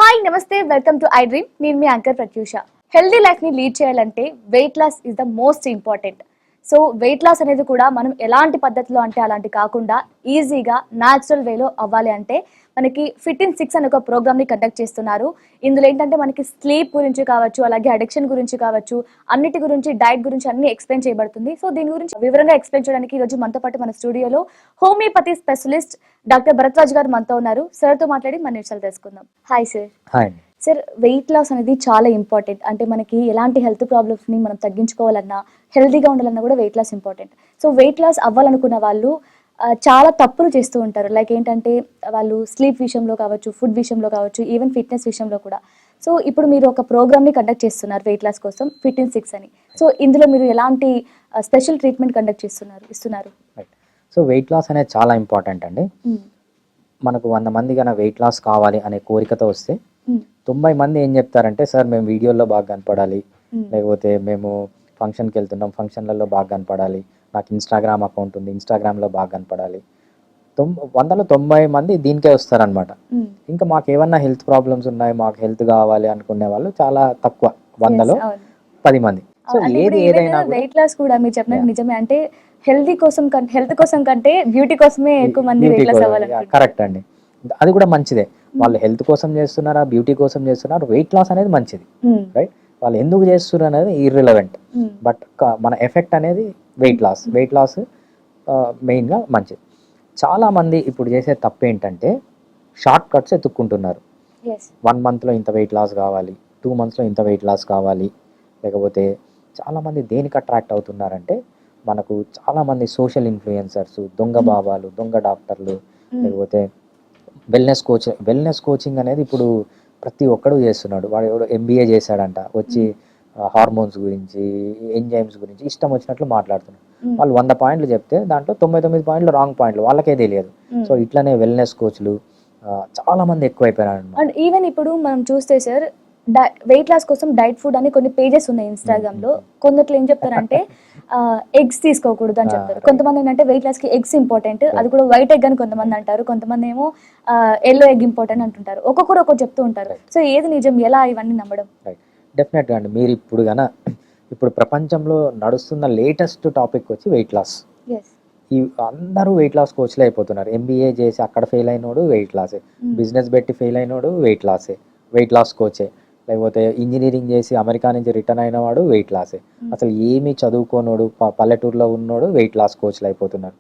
Hi నమస్తే welcome to I dream. నేను మీ యాంకర్ ప్రత్యూష. హెల్దీ లైఫ్ ని లీడ్ చేయాలంటే weight loss is the most important. So weight loss అనేది కూడా మనం ఎలాంటి పద్ధతిలో అంటే అలాంటి కాకుండా ఈజీగా న్యాచురల్ వేలో అవ్వాలి అంటే మనకి ఫిట్ ఇన్ 6 అనే ఒక ప్రోగ్రామ్ ని కండక్ట్ చేస్తున్నారు. ఇందులో ఏంటంటే మనకి స్లీప్ గురించి కావచ్చు, అలాగే అడిక్షన్ గురించి కావచ్చు, అన్నిటి గురించి, డైట్ గురించి అన్ని ఎక్స్ప్లెయిన్ చేయబడుతుంది. సో దీని గురించి వివరంగా ఎక్స్ప్లెయిన్ చేయడానికి ఈ రోజు మనతో పాటు మన స్టూడియోలో హోమియోపతి స్పెషలిస్ట్ డాక్టర్ భరద్వాజ్ గారు మనతో ఉన్నారు. సార్ తో మాట్లాడి మన విషయాలు తెలుసుకుందాం. Hi sir. Hi. Sir, weight loss అనేది చాలా ఇంపార్టెంట్. అంటే మనకి ఎలాంటి హెల్త్ ప్రాబ్లమ్స్ని మనం తగ్గించుకోవాలన్నా, హెల్తీగా ఉండాలన్నా కూడా weight loss important. So weight loss అవ్వాలనుకున్న వాళ్ళు చాలా తప్పులు చేస్తూ ఉంటారు. లైక్ ఏంటంటే వాళ్ళు స్లీప్ విషయంలో కావచ్చు, ఫుడ్ విషయంలో కావచ్చు, ఈవెన్ ఫిట్నెస్ విషయంలో కూడా. సో ఇప్పుడు మీరు ఒక ప్రోగ్రామ్ని కండక్ట్ చేస్తున్నారు వెయిట్ లాస్ కోసం, ఫిట్ ఇన్ 6 అని. సో ఇందులో మీరు ఎలాంటి స్పెషల్ ట్రీట్మెంట్ కండక్ట్ ఇస్తున్నారు? సో వెయిట్ లాస్ అనేది చాలా ఇంపార్టెంట్ అండి. మనకు 100 మంది కన్నా వెయిట్ లాస్ కావాలి అనే కోరికతో వస్తే 90 మంది ఏం చెప్తారంటే, సార్ మేము వీడియోల్లో బాగా కనపడాలి, లేకపోతే మేము ఫంక్షన్కి వెళ్తున్నాం, ఫంక్షన్లలో బాగా కనపడాలి, నాకు ఇన్స్టాగ్రామ్ అకౌంట్ ఉంది, ఇన్స్టాగ్రామ్లో బాగా కనపడాలి. 100లో 90 మంది దీనికే వస్తారనమాట. ఇంకా మాకు ఏమన్నా హెల్త్ ప్రాబ్లమ్స్ ఉన్నాయి, మాకు హెల్త్ కావాలి అనుకునే వాళ్ళు చాలా తక్కువ, 100లో 10 మంది. సో ఏది ఏదైనా వెయిట్ లాస్ కూడా మీరు చెప్పినట్టు నిజమే. అంటే హెల్త్ కోసం కంటే బ్యూటీ కోసమే ఎక్కువ మంది వెయిట్ లాస్ అవ్వాలి. కరెక్ట్ అండి, అది కూడా మంచిదే. వాళ్ళు హెల్త్ కోసం చేస్తున్నారా, బ్యూటీ కోసం చేస్తున్నారా, వెయిట్ లాస్ అనేది మంచిది, రైట్? వాళ్ళు ఎందుకు చేస్తున్నారు అనేది ఇర్రిలవెంట్, బట్ మన ఎఫెక్ట్ అనేది వెయిట్ లాస్ మెయిన్గా మంచిది. చాలా మంది ఇప్పుడు చేసే తప్పు ఏంటంటే షార్ట్ కట్స్ ఎత్తుక్కుంటున్నారు. 1 మంత్లో ఇంత వెయిట్ లాస్ కావాలి, 2 మంత్స్లో ఇంత వెయిట్ లాస్ కావాలి. లేకపోతే చాలామంది దేనికి అట్రాక్ట్ అవుతున్నారంటే, మనకు చాలామంది సోషల్ ఇన్ఫ్లుయెన్సర్స్, దొంగ బాబాలు, దొంగ డాక్టర్లు, లేకపోతే వెల్నెస్ కోచింగ్ అనేది ఇప్పుడు ప్రతి ఒక్కడు చేస్తున్నాడు. వాడు ఎవడో MBA చేశాడంట, వచ్చి హార్మోన్స్ గురించి, ఎంజైమ్స్ గురించి ఇష్టం వచ్చినట్లు మాట్లాడుతున్నారు. వాళ్ళు 100 పాయింట్లు చెప్తే దాంట్లో 99 పాయింట్లు రాంగ్ పాయింట్లు, వాళ్ళకే తెలియదు. సో ఇట్లానే వెల్నెస్ కోచ్లు చాలా మంది ఎక్కువైపోయినారు. అండ్ ఈవెన్ ఇప్పుడు మనం చూస్తే సార్, వెయిట్ లాస్ కోసం డైట్ ఫుడ్ అని కొన్ని పేజెస్ ఉన్నాయి ఇన్స్టాగ్రామ్ లో. కొందరు ఏం చెప్తారంటే ఎగ్స్ తీసుకోకూడదు అని చెప్తారు. కొంతమంది ఏంటంటే వెయిట్ లాస్ కి ఎగ్స్ ఇంపార్టెంట్, అది కూడా వైట్ ఎగ్ అని కొంతమంది అంటారు. కొంతమంది ఏమో ఎల్లో ఎగ్ ఇంపార్టెంట్ అంటుంటారు. ఒక్కొక్కరు ఒక్కొక్క చెప్తూ ఉంటారు. సో ఏది నిజం, ఎలా ఇవన్నీ నమ్మడం? డెఫినెట్గా అండి, మీరు ఇప్పుడు ప్రపంచంలో నడుస్తున్న లేటెస్ట్ టాపిక్ వచ్చి వెయిట్ లాస్. ఈ అందరూ వెయిట్ లాస్ కోచ్లే అయిపోతున్నారు. MBA చేసి అక్కడ ఫెయిల్ అయినోడు వెయిట్ లాసే, బిజినెస్ పెట్టి ఫెయిల్ అయినోడు వెయిట్ లాస్ కోచే, లేకపోతే ఇంజనీరింగ్ చేసి అమెరికా నుంచి రిటర్న్ అయిన వాడు వెయిట్ లాసే. అసలు ఏమీ చదువుకోనోడు, పల్లెటూరులో ఉన్నోడు వెయిట్ లాస్ కోచ్లు అయిపోతున్నారు.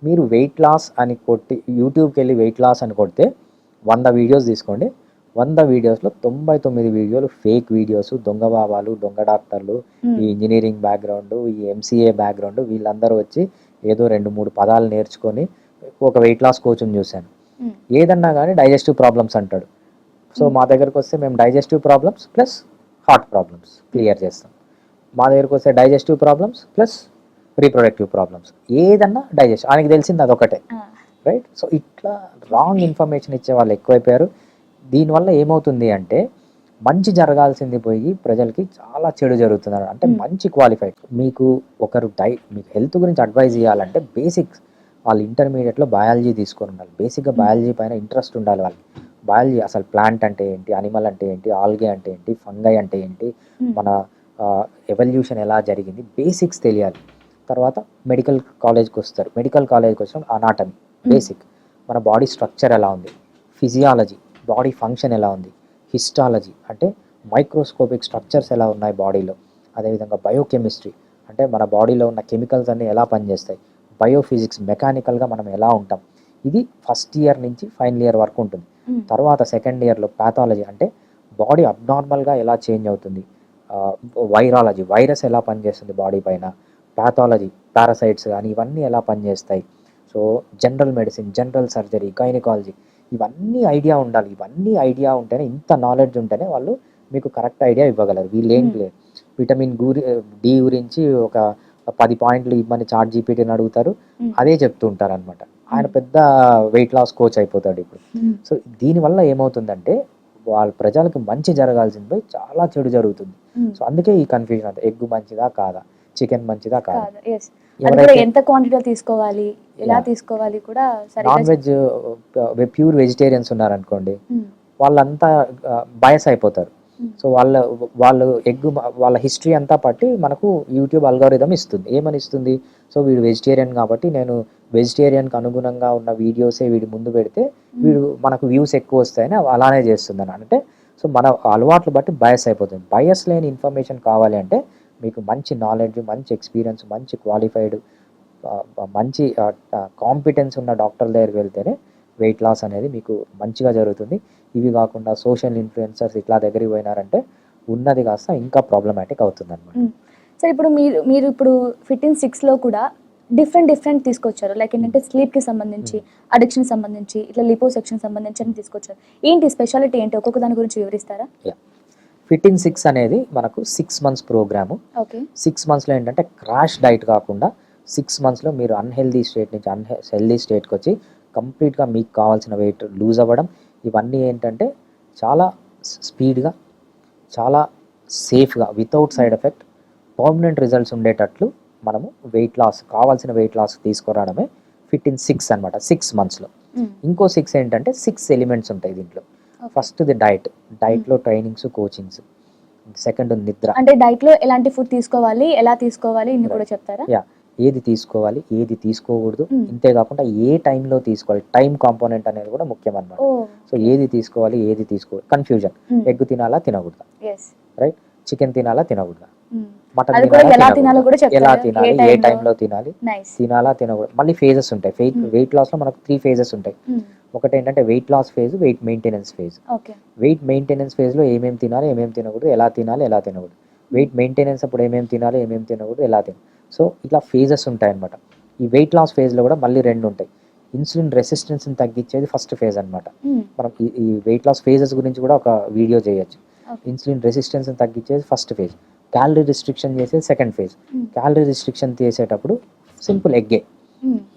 మీరు వెయిట్ లాస్ అని కొట్టి యూట్యూబ్కి వెళ్ళి వెయిట్ లాస్ అని కొడితే 100 వీడియోస్ తీసుకోండి, 100 వీడియోస్లో 99 వీడియోలు ఫేక్ వీడియోస్, దొంగ బాబాలు, దొంగ డాక్టర్లు, ఈ ఇంజనీరింగ్ బ్యాక్గ్రౌండ్, ఈ MCA బ్యాక్గ్రౌండ్, వీళ్ళందరూ వచ్చి ఏదో 2-3 పదాలు నేర్చుకొని ఒక వెయిట్ లాస్ కోచ్ని చూశాను. ఏదన్నా కానీ డైజెస్టివ్ ప్రాబ్లమ్స్ అంటాడు. సో మా దగ్గరకు వస్తే మేము digestive problems plus heart problems clear చేస్తాం. మా దగ్గరకు వస్తే digestive problems plus reproductive problems, ఏదన్నా డైజెషన్, ఆయనకి తెలిసింది అదొకటే, రైట్? సో ఇట్లా రాంగ్ ఇన్ఫర్మేషన్ ఇచ్చే వాళ్ళు ఎక్కువైపోయారు. దీనివల్ల ఏమవుతుంది అంటే మంచి జరగాల్సింది పోయి ప్రజలకి చాలా చెడు జరుగుతున్నారు. అంటే మంచి క్వాలిఫైడ్ మీకు మీకు హెల్త్ గురించి అడ్వైజ్ చేయాలంటే బేసిక్స్, వాళ్ళు ఇంటర్మీడియట్లో బయాలజీ తీసుకొని ఉండాలి. బేసిక్గా బయాలజీ పైన ఇంట్రెస్ట్ ఉండాలి వాళ్ళకి. బయాలజీ అసలు ప్లాంట్ అంటే ఏంటి, అనిమల్ అంటే ఏంటి, ఆల్గే అంటే ఏంటి, ఫంగై అంటే ఏంటి, మన ఎవల్యూషన్ ఎలా జరిగింది, బేసిక్స్ తెలియాలి. తర్వాత మెడికల్ కాలేజ్కి వస్తారు. మెడికల్ కాలేజ్కి వచ్చిన అనాటమీ బేసిక్, మన బాడీ స్ట్రక్చర్ ఎలా ఉంది, ఫిజియాలజీ బాడీ ఫంక్షన్ ఎలా ఉంది, హిస్టాలజీ అంటే మైక్రోస్కోపిక్ స్ట్రక్చర్స్ ఎలా ఉన్నాయి బాడీలో, అదేవిధంగా బయోకెమిస్ట్రీ అంటే మన బాడీలో ఉన్న కెమికల్స్ అన్నీ ఎలా పనిచేస్తాయి, బయోఫిజిక్స్ మెకానికల్గా మనం ఎలా ఉంటాం. ఇది ఫస్ట్ ఇయర్ నుంచి ఫైనల్ ఇయర్ వరకు ఉంటుంది. తర్వాత సెకండ్ ఇయర్లో ప్యాథాలజీ అంటే బాడీ అబ్నార్మల్గా ఎలా చేంజ్ అవుతుంది, వైరాలజీ వైరస్ ఎలా పనిచేస్తుంది బాడీ పైన, ప్యాథాలజీ పారాసైట్స్ కానీ ఇవన్నీ ఎలా పనిచేస్తాయి. So general medicine, general surgery, gynaecology, ఇవన్నీ ఐడియా ఉండాలి. ఇవన్నీ ఐడియా ఉంటేనే, ఇంత నాలెడ్జ్ ఉంటేనే వాళ్ళు మీకు కరెక్ట్ ఐడియా ఇవ్వగలరు. వీళ్ళేంటి లేదు, విటమిన్ D గురించి ఒక 10 పాయింట్లు ఇవ్వమని ChatGPTని అడుగుతారు, అదే చెప్తూ ఉంటారు అనమాట. ఆయన పెద్ద వెయిట్ లాస్ కోచ్ అయిపోతాడు ఇప్పుడు. సో దీనివల్ల ఏమవుతుందంటే వాళ్ళ ప్రజలకు మంచి జరగాల్సింది పోయి చాలా చెడు జరుగుతుంది. సో అందుకే ఈ కన్ఫ్యూజన్ అంతా, ఎగ్ మంచిదా కాదా, చికెన్ మంచిదా కాదా, ఎంత క్వాంటిటీలో తీసుకోవాలి, ఎలా తీసుకోవాలి కూడా. నాన్ వెజ్ ప్యూర్ వెజిటేరియన్స్ ఉన్నారనుకోండి, వాళ్ళంతా బయస్ అయిపోతారు. సో వాళ్ళు వాళ్ళ హిస్టరీ అంతా పట్టి మనకు యూట్యూబ్ అల్గారిథం ఇస్తుంది. ఏమని ఇస్తుంది? సో వీడు వెజిటేరియన్ కాబట్టి నేను వెజిటేరియన్కి అనుగుణంగా ఉన్న వీడియోసే వీడి ముందు పెడితే వీడు మనకు వ్యూస్ ఎక్కువ వస్తాయని అలానే చేస్తుంది అని అంటే, సో మన అలవాట్లు బట్టి బయస్ అయిపోతుంది. బయస్ లేని ఇన్ఫర్మేషన్ కావాలి అంటే మీకు మంచి నాలెడ్జ్, మంచి ఎక్స్పీరియన్స్, మంచి క్వాలిఫైడ్, మంచి కాంపిటెన్స్ ఉన్న డాక్టర్ దగ్గరికి వెళ్తేనే వెయిట్ లాస్ అనేది మీకు మంచిగా జరుగుతుంది. ఇవి కాకుండా సోషల్ ఇన్ఫ్లుయెన్సర్స్ ఇట్లా దగ్గరికి పోయినారంటే ఉన్నది కాస్త ఇంకా ప్రాబ్లమాటిక్ అవుతుంది అనమాట. సార్ ఇప్పుడు మీరు ఇప్పుడు ఫిట్టిన్ 6లో కూడా డిఫరెంట్ తీసుకొచ్చారు. లైక్ ఏంటంటే స్లీప్కి సంబంధించి, అడిక్షన్ సంబంధించి, ఇట్లా లిపోసెక్షన్ సంబంధించి అని తీసుకొచ్చారు. ఏంటి స్పెషాలిటీ ఏంటి? ఒక్కొక్క దాని గురించి వివరిస్తారా? ఫిట్టిన్ 6 అనేది మనకు 6 months ప్రోగ్రాము. 6 monthsలో ఏంటంటే క్రాష్ డైట్ కాకుండా 6 monthsలో మీరు అన్హెల్దీ స్టేట్ నుంచి హెల్దీ స్టేట్కి వచ్చి కంప్లీట్గా మీకు కావాల్సిన వెయిట్ లూజ్ అవ్వడం, ఇవన్నీ ఏంటంటే చాలా స్పీడ్గా, చాలా సేఫ్గా, without side effect, permanent results ఉండేటట్లు మనము కావాల్సిన వెయిట్ లాస్ తీసుకురావడమే ఫిట్టిన్ 6 అనమాట. 6 monthsలో ఇంకో 6 ఏంటంటే 6 ఎలిమెంట్స్ ఉంటాయి దీంట్లో. ఫస్ట్ ది డైట్లో ట్రైనింగ్స్, కోచింగ్స్. సెకండ్ నిద్ర. అంటే డైట్లో ఎలాంటి ఫుడ్ తీసుకోవాలి, ఎలా తీసుకోవాలి ఇన్ని కూడా చెప్తారా? ఏది తీసుకోవాలి, ఏది తీసుకోకూడదు, ఇంతే కాకుండా ఏ టైంలో తీసుకోవాలి, టైం కాంపోనెంట్ అనేది కూడా ముఖ్యం అన్నమాట. సో ఏది తీసుకోవాలి, ఏది తీసుకోవాలి, కన్ఫ్యూజన్. ఎగ్ తినాలా, తినకూడదా, రైట్? చికెన్ తినాలా, తినకూడదా, మటన్ ఎలా తినాలి, ఏ టైంలో తినాలి, తినాలా, తినకూడదు. మళ్ళీ ఫేజెస్ ఉంటాయి. వెయిట్ లాస్ లో మనకు 3 phases ఉంటాయి. ఒకటి ఏంటంటే weight loss phase, weight maintenance phase. Weight maintenance phase లో ఏమేమి తినాలి, ఏమేమి తినకూడదు, ఎలా తినాలి, ఎలా తినకూడదు. వెయిట్ మెయింటెనెన్స్ అప్పుడు ఏమేమి తినాలి, ఏమేమి తినకూడదు, ఎలా తినాలి. సో ఇట్లా ఫేజెస్ ఉంటాయి అనమాట. ఈ వెయిట్ లాస్ ఫేజ్లో కూడా మళ్ళీ 2 ఉంటాయి. ఇన్సులిన్ రెసిస్టెన్స్ని తగ్గించేది ఫస్ట్ ఫేజ్ అనమాట. మనం ఈ వెయిట్ లాస్ ఫేజెస్ గురించి కూడా ఒక వీడియో చేయొచ్చు. ఇన్సులిన్ రెసిస్టెన్స్ని తగ్గించేది ఫస్ట్ ఫేజ్. క్యాలరీ రిస్ట్రిక్షన్ చేసేది సెకండ్ ఫేజ్. క్యాలరీ రిస్ట్రిక్షన్ చేసేటప్పుడు సింపుల్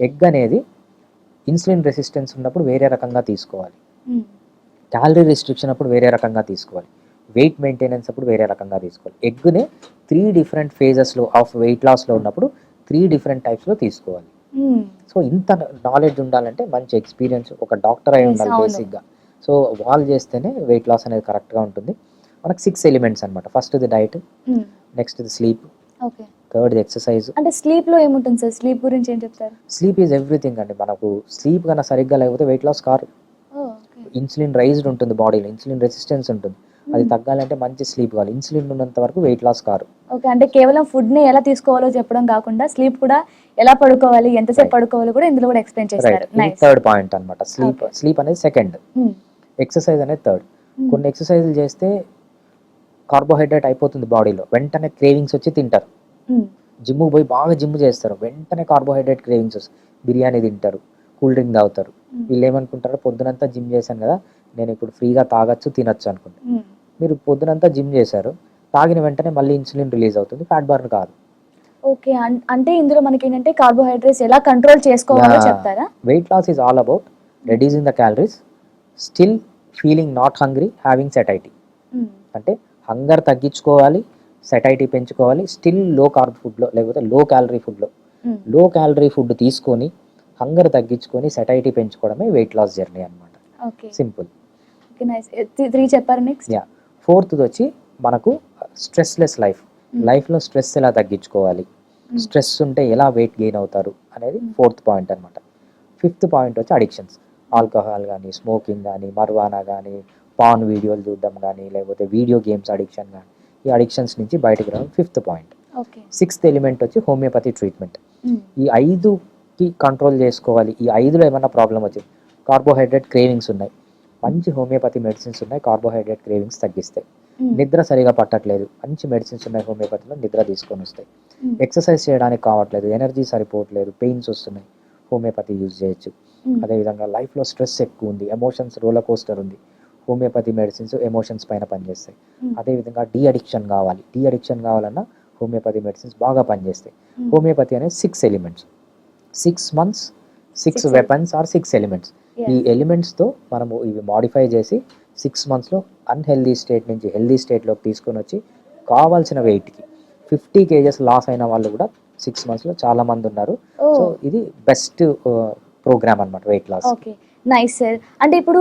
ఎగ్ అనేది ఇన్సులిన్ రెసిస్టెన్స్ ఉన్నప్పుడు వేరే రకంగా తీసుకోవాలి, క్యాలరీ రిస్ట్రిక్షన్ అప్పుడు వేరే రకంగా తీసుకోవాలి, వెయిట్ మెయింటెనెన్స్ అప్పుడు వేరే రకంగా తీసుకోవాలి. ఎగ్నే 3 different phases ఆఫ్ వెయిట్ లాస్లో ఉన్నప్పుడు 3 different typesలో తీసుకోవాలి. సో ఇంత నాలెడ్జ్ ఉండాలంటే మంచి ఎక్స్పీరియన్స్, ఒక డాక్టర్ అయి ఉండాలి బేసిక్గా. సో వాళ్ళు చేస్తేనే వెయిట్ లాస్ అనేది కరెక్ట్గా ఉంటుంది. మనకు 6 ఎలిమెంట్స్ అనమాట. First the diet, next the sleep, third the exercise. అంటే స్లీప్లో ఏముంటుంది సార్? స్లీప్ గురించి ఏం చెప్తారు? స్లీప్ ఈజ్ ఎవ్రీథింగ్ అండి. మనకు స్లీప్ కన్నా సరిగ్గా లేకపోతే వెయిట్ లాస్ కారు. ఇన్సులిన్ రైజ్డ్ ఉంటుంది బాడీలో, ఇన్సులిన్ రెసిస్టెన్స్ ఉంటుంది. అది తగ్గాలంటే మంచి స్లీప్ కావాలి. ఇన్సులిన్ ఉన్నంత వరకు వెయిట్ లాస్ కారు. ఓకే, అంటే కేవలం ఫుడ్ ని ఎలా తీసుకోవాలో చెప్పడం కాకుండా స్లీప్ కూడా ఎలా పడుకోవాలి, ఎంతసేపు పడుకోవాలో కూడా ఇందులో కూడా ఎక్స్ప్లెయిన్ చేస్తారు. థర్డ్ పాయింట్ అన్నమాట. స్లీప్ అనేది సెకండ్, ఎక్సర్సైజ్ అనేది థర్డ్. కొన్ని ఎక్సర్సైజులు చేస్తే కార్బోహైడ్రేట్ అయిపోతుంది బాడీలో, వెంటనే క్రేవింగ్స్ వచ్చి తింటారు. జిమ్కి పోయి బాగా జిమ్ చేస్తారు, వెంటనే కార్బోహైడ్రేట్ క్రేవింగ్స్ వస్తాయి, బిర్యానీ తింటారు, కూల్ డ్రింక్ తాగుతారు. వీళ్ళు ఏమనుకుంటారు, పొద్దునంతా జిమ్ చేశాను కదా, నేను ఇప్పుడు ఫ్రీగా తాగొచ్చు, తినొచ్చు అనుకుంటారు. మీరు పొద్దునంతా జిమ్ చేశారు, తాగిన వెంటనే మళ్ళీ ఇన్సులిన్ రిలీజ్ అవుతుంది, ఫ్యాట్ బర్న్ కాదు. ఓకే, అంటే ఇందులో మనకి ఏంటంటే కార్బోహైడ్రేట్స్ ఎలా కంట్రోల్ చేసుకోవాలో చెప్తారా? Weight loss is all about reducing the calories, still feeling not hungry, having satiety. అంటే హంగర్ తగ్గించుకోవాలి, సెటైటీ పెంచుకోవాలి, స్టిల్ లో కార్బ్ ఫుడ్లో లేకపోతే లో క్యాలరీ ఫుడ్లో, లో క్యాలరీ ఫుడ్ తీసుకొని హంగర్ తగ్గించుకొని సెటైటీ పెంచుకోవడమే వెయిట్ లాస్ జర్నీ అనమాట. సింపుల్. చెప్పారు. నెక్స్ట్ ఫోర్త్ వచ్చి మనకు స్ట్రెస్లెస్ లైఫ్లో స్ట్రెస్ ఎలా తగ్గించుకోవాలి, స్ట్రెస్ ఉంటే ఎలా వెయిట్ గెయిన్ అవుతారు అనేది 4th పాయింట్ అనమాట. 5th పాయింట్ వచ్చి అడిక్షన్స్, ఆల్కహాల్ కానీ, స్మోకింగ్ కానీ, మర్వానా కానీ, పాన్ వీడియోలు చూడడం కానీ, లేకపోతే వీడియో గేమ్స్ అడిక్షన్ కానీ, ఈ అడిక్షన్స్ నుంచి బయటకు రావడం 5th పాయింట్. 6th ఎలిమెంట్ వచ్చి హోమియోపతి ట్రీట్మెంట్. ఈ 5కి కంట్రోల్ చేసుకోవాలి. ఈ 5లో ఏమన్నా ప్రాబ్లం వచ్చింది, కార్బోహైడ్రేట్ క్రేవింగ్స్ ఉన్నాయి, మంచి హోమియోపతి మెడిసిన్స్ ఉన్నాయి, కార్బోహైడ్రేట్ క్రేవింగ్స్ తగ్గిస్తాయి. నిద్ర సరిగా పట్టట్లేదు, మంచి మెడిసిన్స్ ఉన్నాయి హోమియోపతిలో, నిద్ర తీసుకొని వస్తాయి. ఎక్సర్సైజ్ చేయడానికి కావట్లేదు, ఎనర్జీ సరిపోవట్లేదు, పెయిన్స్ వస్తున్నాయి, హోమియోపతి యూజ్ చేయొచ్చు. అదేవిధంగా లైఫ్లో స్ట్రెస్ ఎక్కువ ఉంది, ఎమోషన్స్ రోలర్ కోస్టర్ ఉంది, హోమియోపతి మెడిసిన్స్ ఎమోషన్స్ పైన పనిచేస్తాయి. అదేవిధంగా డీ అడిక్షన్ కావాలన్నా హోమియోపతి మెడిసిన్స్ బాగా పనిచేస్తాయి. హోమియోపతి అనేది 6 elements, 6 months, 6 weapons or 6 elements. ఈ ఎలిమెంట్స్తో మనము ఇవి మాడిఫై చేసి 6 monthsలో అన్హెల్దీ స్టేట్ నుంచి హెల్దీ స్టేట్లోకి తీసుకొని వచ్చి కావాల్సిన వెయిట్కి 50 kgs లాస్ అయిన వాళ్ళు కూడా 6 monthsలో చాలా మంది ఉన్నారు. సో ఇది బెస్ట్ ప్రోగ్రామ్ అనమాట weight loss. Okay, nice sir. అంటే ఇప్పుడు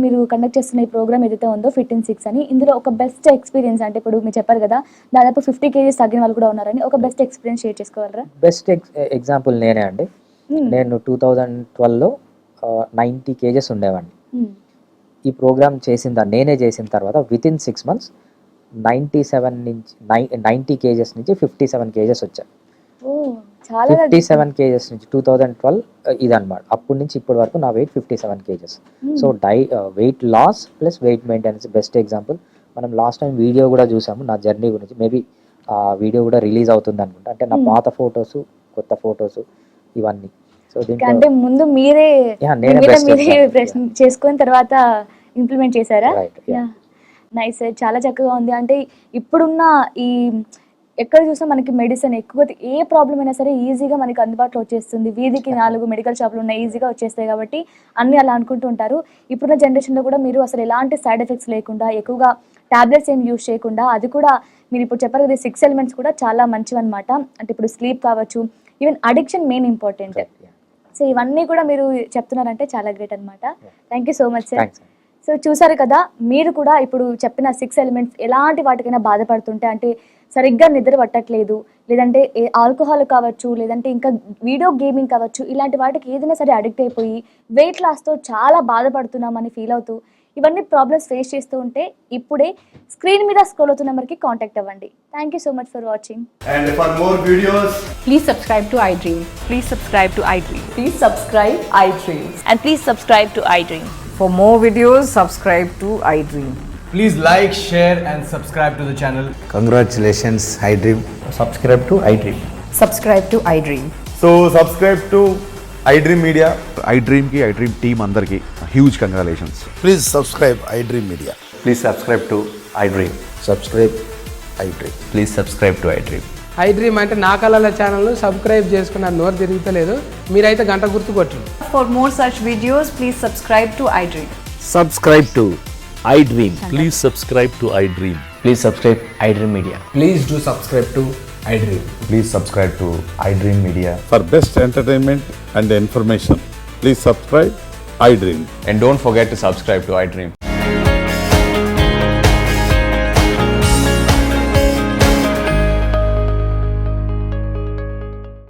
మీరు కండక్ట్ చేస్తున్న ఈ ప్రోగ్రామ్ ఏదైతే ఉందో ఫిట్ ఇన్ 6 అని, ఇందులో ఒక బెస్ట్ ఎక్స్పీరియన్స్ అంటే ఇప్పుడు మీరు చెప్పారు కదా దాదాపు 50 kgs తగ్గిన వాళ్ళు కూడా ఉన్నారని, ఒక బెస్ట్ ఎక్స్పీరియన్స్ షేర్ చేసుకోగలరా? బెస్ట్ ఎగ్జాంపుల్ నేనే అండి. నేను 2012లో 90 kgs ఉండేవాడిని. ఈ ప్రోగ్రామ్ నేనే చేసిన తర్వాత విత్ ఇన్ 6 months 90 kgs నుంచి 57 kgs వచ్చా. చాలా 57 kgs నుంచి 2012 ఇదన్నమాట. అప్పటి నుంచి ఇప్పటి వరకు నా weight 57 kgs. So weight loss plus weight maintenance best example. మనం లాస్ట్ టైం వీడియో కూడా చూసాము నా జర్నీ గురించి. మేబీ ఆ వీడియో కూడా రిలీజ్ అవుతుంది అనుకుంటా. అంటే నా పాత ఫొటోస్, కొత్త ఫొటోస్ ఇవన్నీ. సో అంటే ముందు మీరే చేసుకున్న తర్వాత ఇంప్లిమెంట్ చేశారా? నైస్ సార్, చాలా చక్కగా ఉంది. అంటే ఇప్పుడున్న ఈ ఎక్కడ చూసినా మనకి మెడిసిన్ ఎక్కువ, ఏ ప్రాబ్లం అయినా సరే ఈజీగా మనకి అందుబాటులో వచ్చేస్తుంది. వీధికి 4 మెడికల్ షాపులు ఉన్నాయి, ఈజీగా వచ్చేస్తాయి కాబట్టి అన్నీ అలా అనుకుంటూ ఉంటారు. ఇప్పుడున్న జనరేషన్లో కూడా మీరు అసలు ఎలాంటి సైడ్ ఎఫెక్ట్స్ లేకుండా, ఎక్కువగా టాబ్లెట్స్ ఏం యూజ్ చేయకుండా, అది కూడా మీరు ఇప్పుడు చెప్పారు కదా 6 ఎలిమెంట్స్ కూడా చాలా మంచివన్నమాట. అంటే ఇప్పుడు స్లీప్ కావచ్చు, even addiction main important. So ఇవన్నీ కూడా మీరు చెప్తున్నారంటే చాలా గ్రేట్ అనమాట. Thank you so much sir. So చూసారు కదా, మీరు కూడా ఇప్పుడు చెప్పిన 6 ఎలిమెంట్స్ ఎలాంటి వాటికైనా బాధపడుతుంటే, అంటే సరిగ్గా నిద్ర పట్టట్లేదు, లేదంటే ఆల్కహాల్ కావచ్చు, లేదంటే ఇంకా వీడియో గేమింగ్ కావచ్చు, ఇలాంటి వాటికి ఏదైనా సరే అడిక్ట్ అయిపోయి వెయిట్ లాస్తో చాలా బాధపడుతున్నామని ఫీల్ అవుతూ ఇవన్నీ ప్రాబ్లమ్స్ ఫేస్ చేస్తూ ఉంటే ఇప్పుడే స్క్రీన్ మీద స్క్రోల్ అవుతున్న నెంబర్కి కాంటాక్ట్ అవ్వండి. Thank you so much for watching. And for more videos, please subscribe to iDream. Please subscribe to iDream. Please subscribe iDream. And please subscribe to iDream. For more videos, subscribe to iDream. please like, share and subscribe to the channel. Congratulations, iDream. Subscribe to iDream. Subscribe to iDream. So subscribe to iDream Media. iDream ki iDream team andarki huge congratulations. Please subscribe iDream Media. Please subscribe to iDream. Subscribe iDream. Please subscribe to iDream. iDream అంటే నా కళల channel subscribe చేసుకున్న నోరు తిరుగుతలేదు, మీరైతే గంట గుర్తు కొట్టండి. For more such videos, please subscribe to iDream. Subscribe to iDream. Please subscribe to iDream. Please subscribe iDream Media. Please do subscribe to iDream. Please subscribe to iDream Media. For best entertainment and information, please subscribe iDream. And don't forget to subscribe to iDream.